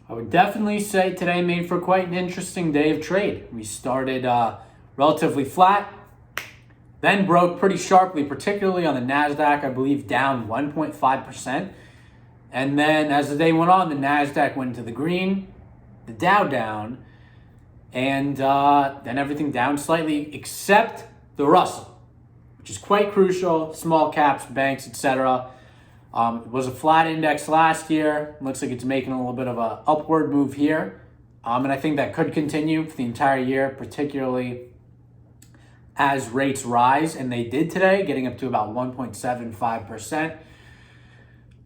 I would definitely say today made for quite an interesting day of trade. We started relatively flat, then broke pretty sharply, particularly on the Nasdaq, I believe down 1.5%. And then as the day went on, the Nasdaq went to the green, the Dow down, and then everything down slightly except the Russell, which is quite crucial, small caps, banks, etc. It was a flat index last year. Looks like it's making a little bit of an upward move here. And I think that could continue for the entire year, particularly as rates rise. And they did today, getting up to about 1.75%.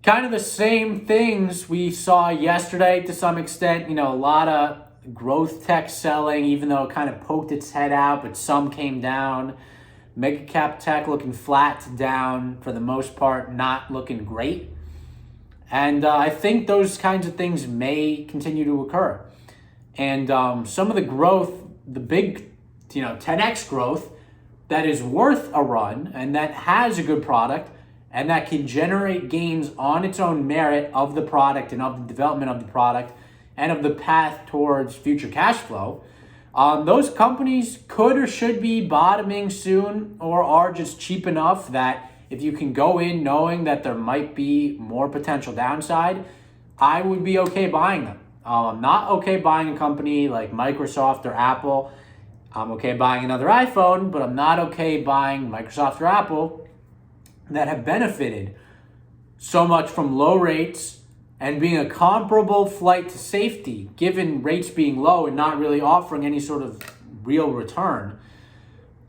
Kind of the same things we saw yesterday to some extent. You know, a lot of growth tech selling, even though it kind of poked its head out, but some came down. Mega cap tech looking flat to down for the most part, not looking great. And I think those kinds of things may continue to occur. And some of the growth, the big, 10x growth that is worth a run and that has a good product and that can generate gains on its own merit of the product and of the development of the product and of the path towards future cash flow. Those companies could or should be bottoming soon or are just cheap enough that if you can go in knowing that there might be more potential downside, I would be okay buying them. I'm not okay buying a company like Microsoft or Apple. I'm okay buying another iPhone, but I'm not okay buying Microsoft or Apple that have benefited so much from low rates and being a comparable flight to safety, given rates being low and not really offering any sort of real return.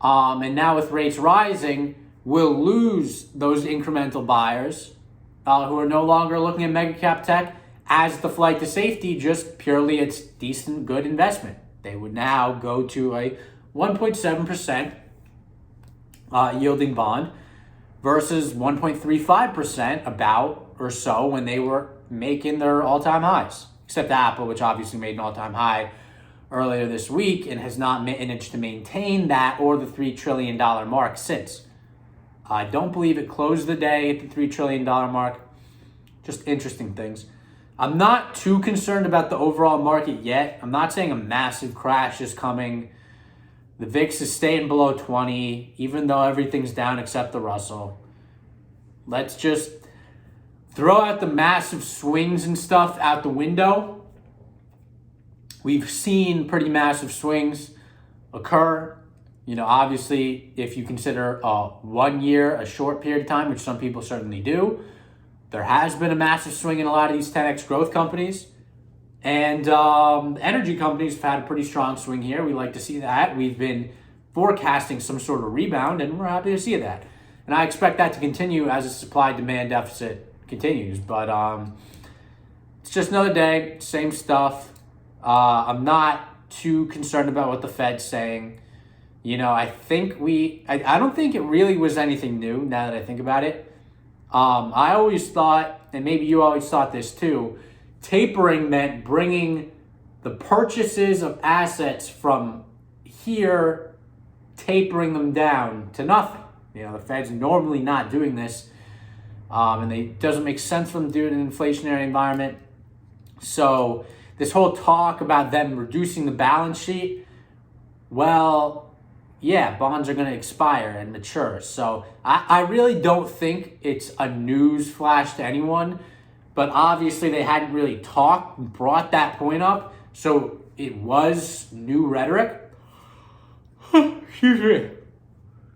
And now with rates rising, we'll lose those incremental buyers who are no longer looking at mega cap tech as the flight to safety, just purely it's decent, good investment. They would now go to a 1.7% yielding bond versus 1.35% about or so when they were making their all-time highs, except Apple, which obviously made an all-time high earlier this week and has not managed to maintain that or the $3 trillion mark since. I don't believe it closed the day at the $3 trillion mark. Just interesting things. I'm not too concerned about the overall market yet. I'm not saying a massive crash is coming. The VIX is staying below 20, even though everything's down except the Russell. Let's just throw out the massive swings and stuff out the window. We've seen pretty massive swings occur. Obviously, if you consider 1 year a short period of time, which some people certainly do, there has been a massive swing in a lot of these 10x growth companies. And energy companies have had a pretty strong swing here. We like to see that. We've been forecasting some sort of rebound, and we're happy to see that. And I expect that to continue as the supply-demand deficit continues, but it's just another day, same stuff. I'm not too concerned about what the Fed's saying. I don't think it really was anything new now that I think about it. I always thought, and maybe you always thought this too, tapering meant bringing the purchases of assets from here, tapering them down to nothing. The Fed's normally not doing this. And it doesn't make sense for them to do it in an inflationary environment. So this whole talk about them reducing the balance sheet, well, yeah, bonds are going to expire and mature. So I really don't think it's a news flash to anyone. But obviously they hadn't really brought that point up. So it was new rhetoric. Excuse me.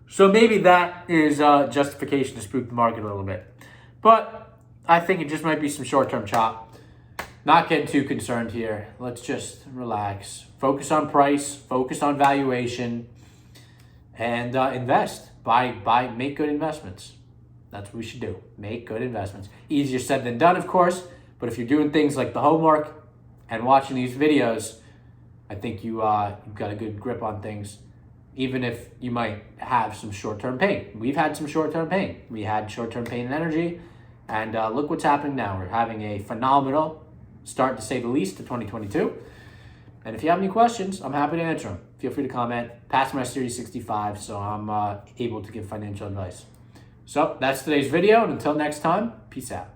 So maybe that is justification to spook the market a little bit. But I think it just might be some short-term chop. Not getting too concerned here. Let's just relax. Focus on price, focus on valuation, and invest. Make good investments. That's what we should do. Make good investments. Easier said than done, of course. But if you're doing things like the homework and watching these videos, I think you've got a good grip on things. Even if you might have some short-term pain. We've had some short-term pain. We had short-term pain in energy. And look what's happening now. We're having a phenomenal start, to say the least, to 2022. And if you have any questions, I'm happy to answer them. Feel free to comment. Pass my Series 65, so I'm able to give financial advice. So that's today's video. And until next time, peace out.